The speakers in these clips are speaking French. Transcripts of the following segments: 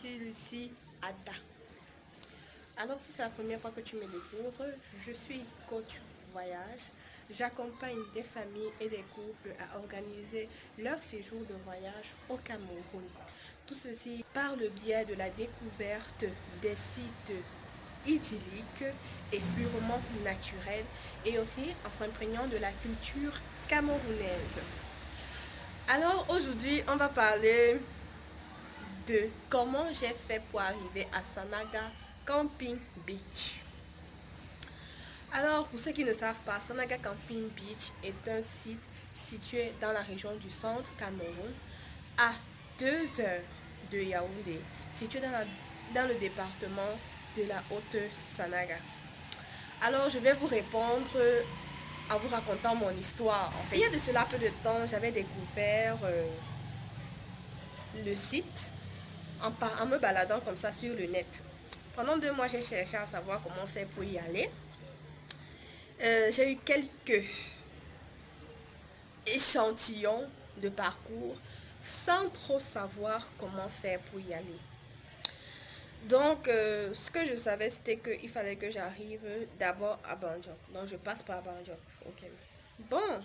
suis Lucie Ada. Alors si c'est la première fois que tu me découvres, je suis coach voyage. J'accompagne des familles et des couples à organiser leur séjour de voyage au Cameroun. Tout ceci par le biais de la découverte des sites idylliques et purement naturels et aussi en s'imprégnant de la culture camerounaise. Alors aujourd'hui, on va parler de comment j'ai fait pour arriver à Sanaga Camping Beach. Alors, pour ceux qui ne savent pas, Sanaga Camping Beach est un site situé dans la région du centre Cameroun, à 2 heures de Yaoundé, situé dans le département de la Haute-Sanaga. Alors, je vais vous répondre en vous racontant mon histoire. En fait, il y a de cela peu de temps, j'avais découvert le site en me baladant comme ça sur le net. Pendant 2 mois, j'ai cherché à savoir comment faire pour y aller. J'ai eu quelques échantillons de parcours sans trop savoir comment faire pour y aller. Donc, ce que je savais, c'était qu'il fallait que j'arrive d'abord à Banjok. Donc, je passe par Banjok. Ok. Bon,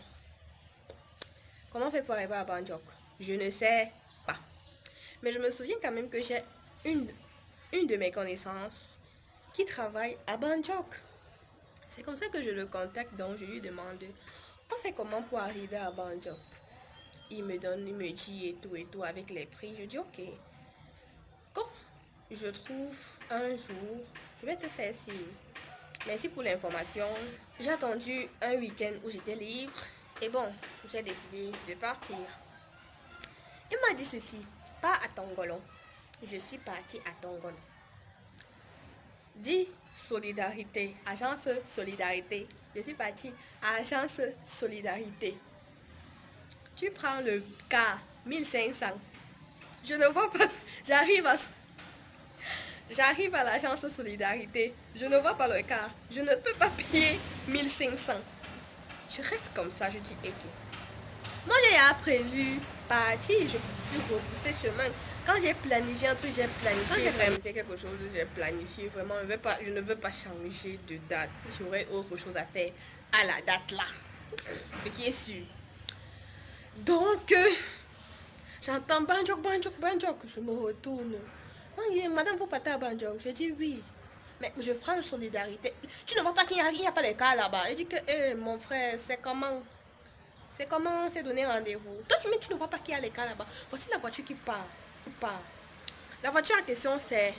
comment faire pour arriver à Banjok? Je ne sais pas. Mais je me souviens quand même que j'ai une de mes connaissances qui travaille à Banjok. C'est comme ça que je le contacte, donc je lui demande on fait comment pour arriver à Banjok. Il me dit et tout avec les prix. Je dis ok. Quand je trouve un jour, je vais te faire signe. Merci pour l'information. J'ai attendu un week-end où j'étais libre et bon, j'ai décidé de partir. Il m'a dit ceci, pas à Tongolon. Je suis partie à Tongolon. Dis solidarité, agence solidarité. Je suis partie à agence solidarité. Tu prends le car 1500. Je ne vois pas. J'arrive à l'agence solidarité. Je ne vois pas le car. Je ne peux pas payer 1500. Je reste comme ça. Je dis ok. Moi j'ai prévu partir. Je peux repousser chemin. Quand j'ai planifié un truc, j'ai planifié. Quand j'ai planifié quelque chose, j'ai planifié vraiment. Je ne veux pas changer de date. J'aurai autre chose à faire à la date là. Ce qui est sûr. Donc, j'entends Banjok, Banjok, Banjok. Je me retourne. Madame, vous partez à Banjok? Je dis oui. Mais je prends une solidarité. Tu ne vois pas qu'il n'y a pas les cas là-bas. Je dis que, mon frère, c'est comment? C'est comment on s'est donné rendez-vous? Toi, tu ne vois pas qu'il y a les cas là-bas. Voici la voiture qui part. La voiture en question, c'est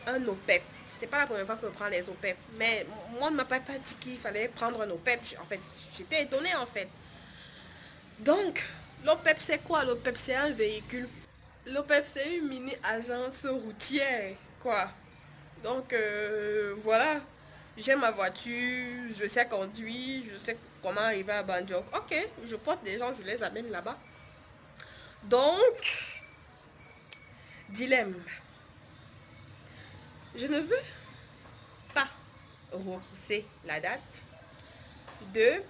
un OPEP. C'est pas la première fois que je prends les OPEP. Mais moi, on ne m'a pas dit qu'il fallait prendre un OPEP. En fait, j'étais étonnée en fait. Donc, l'OPEP, c'est quoi? L'OPEP, c'est un véhicule. L'OPEP, c'est une mini-agence routière, quoi. Donc, voilà. J'ai ma voiture, je sais conduire, je sais comment arriver à Banjok. Ok, je porte des gens, je les amène là-bas. Donc, dilemme. Je ne veux pas repousser la date. 2,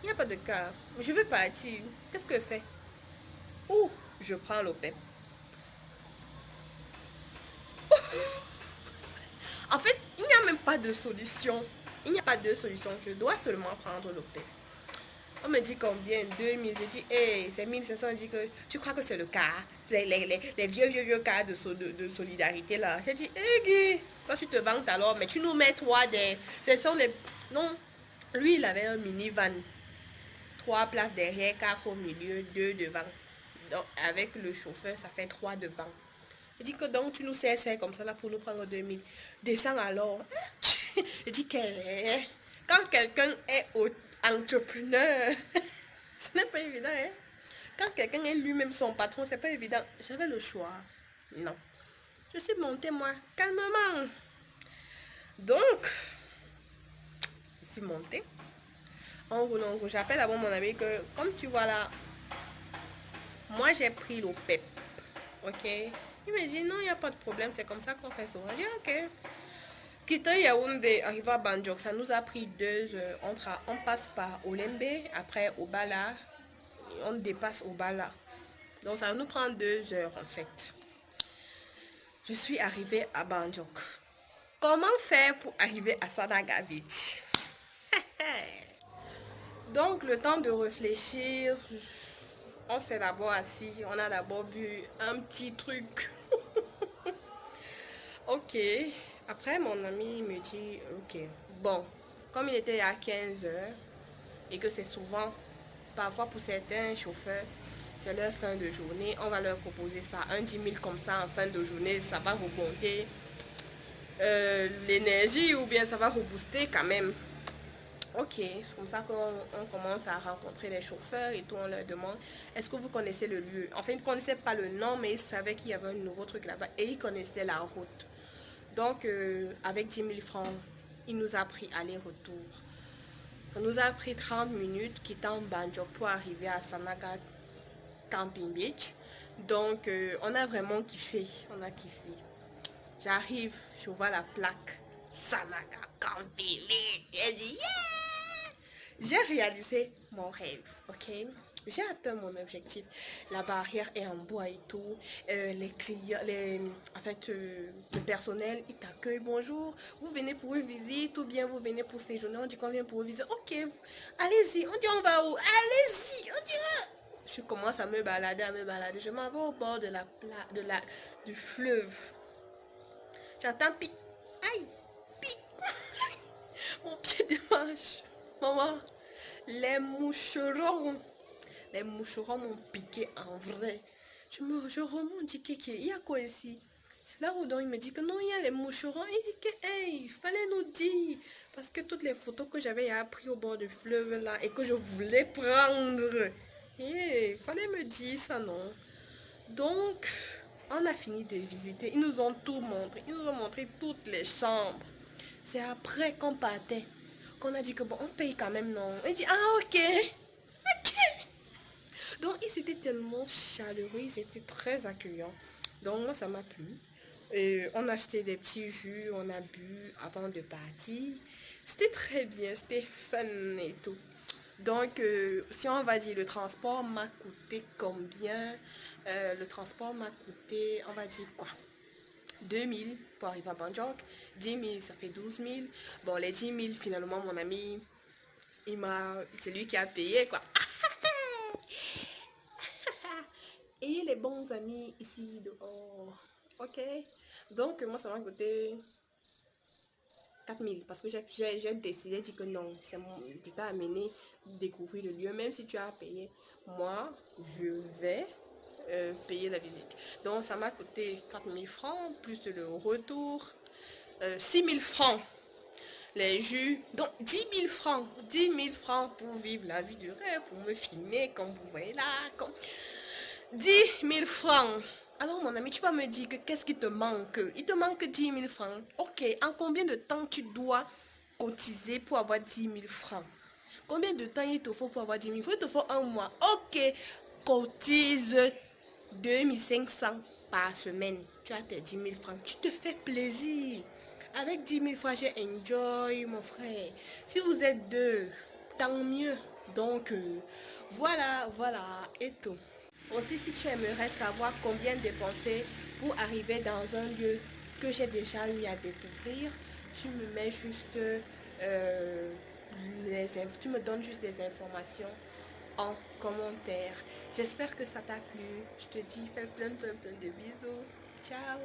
il n'y a pas de cas. Je veux partir. Qu'est-ce que je fais? Ou je prends l'OPEP. En fait, il n'y a même pas de solution. Il n'y a pas de solution. Je dois seulement prendre l'OPEP. On me dit combien? 2000. Je dis, hey, c'est 1500. Je dis que tu crois que c'est le cas? Les vieux cas de solidarité là. Je dis, hey Guy, toi tu te vantes alors, mais tu nous mets toi des. Ce sont les. Non. Lui, il avait un minivan. 3 places derrière, 4 au milieu, 2 devant. Donc, avec le chauffeur, ça fait 3 devant. Je dis que donc tu nous sers comme ça là pour nous prendre 2000. Descends alors. Je dis que quand quelqu'un est entrepreneur, ce n'est pas évident. Hein? Quand quelqu'un est lui-même son patron, c'est pas évident. J'avais le choix. Non. Je suis montée moi, calmement. Donc, je suis montée. En roulant, j'appelle avant mon ami que, comme tu vois là, moi j'ai pris l'OPEP. Ok? Il me dit non, il n'y a pas de problème, c'est comme ça qu'on fait souvent. Je dis ok. Quitter Yaoundé, arriver à Banjok, ça nous a pris 2 heures. On passe par Olembe, après Obala, on dépasse Obala. Donc ça nous prend 2 heures en fait. je suis arrivée à Banjok. Comment faire pour arriver à Sanaga Beach? Donc, le temps de réfléchir, on s'est d'abord assis, on a d'abord bu un petit truc. Ok. Après, mon ami me dit, ok, bon, comme il était à 15 heures et que c'est souvent, parfois pour certains chauffeurs, c'est leur fin de journée, on va leur proposer ça, un 10 000 comme ça en fin de journée, ça va remonter l'énergie ou bien ça va rebooster quand même. Ok, c'est comme ça qu'on commence à rencontrer les chauffeurs et tout, on leur demande, est-ce que vous connaissez le lieu? En fait, ils ne connaissaient pas le nom, mais ils savaient qu'il y avait un nouveau truc là-bas et ils connaissaient la route. Donc, avec 10 000 francs, il nous a pris aller-retour. Ça nous a pris 30 minutes quittant Banjok pour arriver à Sanaga Camping Beach. Donc, on a vraiment kiffé. On a kiffé. J'arrive, je vois la plaque Sanaga Camping Beach. J'ai dit, yeah! J'ai réalisé mon rêve, ok? J'ai atteint mon objectif. La barrière est en bois et tout. Les clients, le personnel, il t'accueille. Bonjour, vous venez pour une visite ou bien vous venez pour séjourner. On dit qu'on vient pour une visite. Ok, allez-y. On dit on va où? Allez-y. On dit. Je commence à me balader, à me balader. Je m'en vais au bord de du fleuve. J'entends pic. Aïe, pic. Mon pied démange. Maman, les moucherons. Les moucherons m'ont piqué en vrai. Je remonte, dis que il y a quoi ici? C'est là où donc il me dit que non, il y a les moucherons. Il dit que, hey, il fallait nous dire. Parce que toutes les photos que j'avais prises au bord du fleuve là et que je voulais prendre, il fallait me dire ça, non? Donc, on a fini de visiter. Ils nous ont tout montré. Ils nous ont montré toutes les chambres. C'est après qu'on partait qu'on a dit que bon, on paye quand même, non? Il dit, ah, ok. Ok. Donc, ils étaient tellement chaleureux, ils étaient très accueillants. Donc, moi, ça m'a plu. Et on a acheté des petits jus, on a bu avant de partir. C'était très bien, c'était fun et tout. Donc, si on va dire le transport m'a coûté combien? Le transport m'a coûté, on va dire quoi? 2 000 pour arriver à Banjok. 10 000, ça fait 12 000. Bon, les 10 000, finalement, mon ami, c'est lui qui a payé, quoi. Et les bons amis ici dehors. Ok. Donc, moi, ça m'a coûté 4 000 parce que j'ai décidé, dit que non, tu t'as amené découvrir le lieu, même si tu as payé. Moi, je vais payer la visite. Donc, ça m'a coûté 4 000 francs, plus le retour, 6 000 francs. Les jus, donc 10 000 francs. 10 000 francs pour vivre la vie du rêve, pour me filmer, comme vous voyez là. 10 000 francs. Alors mon ami, tu vas me dire que qu'est-ce qui te manque? Il te manque 10 000 francs. Ok, en combien de temps tu dois cotiser pour avoir 10 000 francs? Combien de temps il te faut pour avoir 10 000 francs? Il te faut un mois. Ok, cotise 2 500 par semaine. Tu as tes 10 000 francs. Tu te fais plaisir. Avec 10 000 francs, j'ai enjoy, mon frère. Si vous êtes deux, tant mieux. Donc, voilà, et tout. Aussi, si tu aimerais savoir combien dépenser pour arriver dans un lieu que j'ai déjà eu à découvrir, tu me mets juste tu me donnes juste des informations en commentaire. J'espère que ça t'a plu. Je te dis fais plein de bisous. Ciao.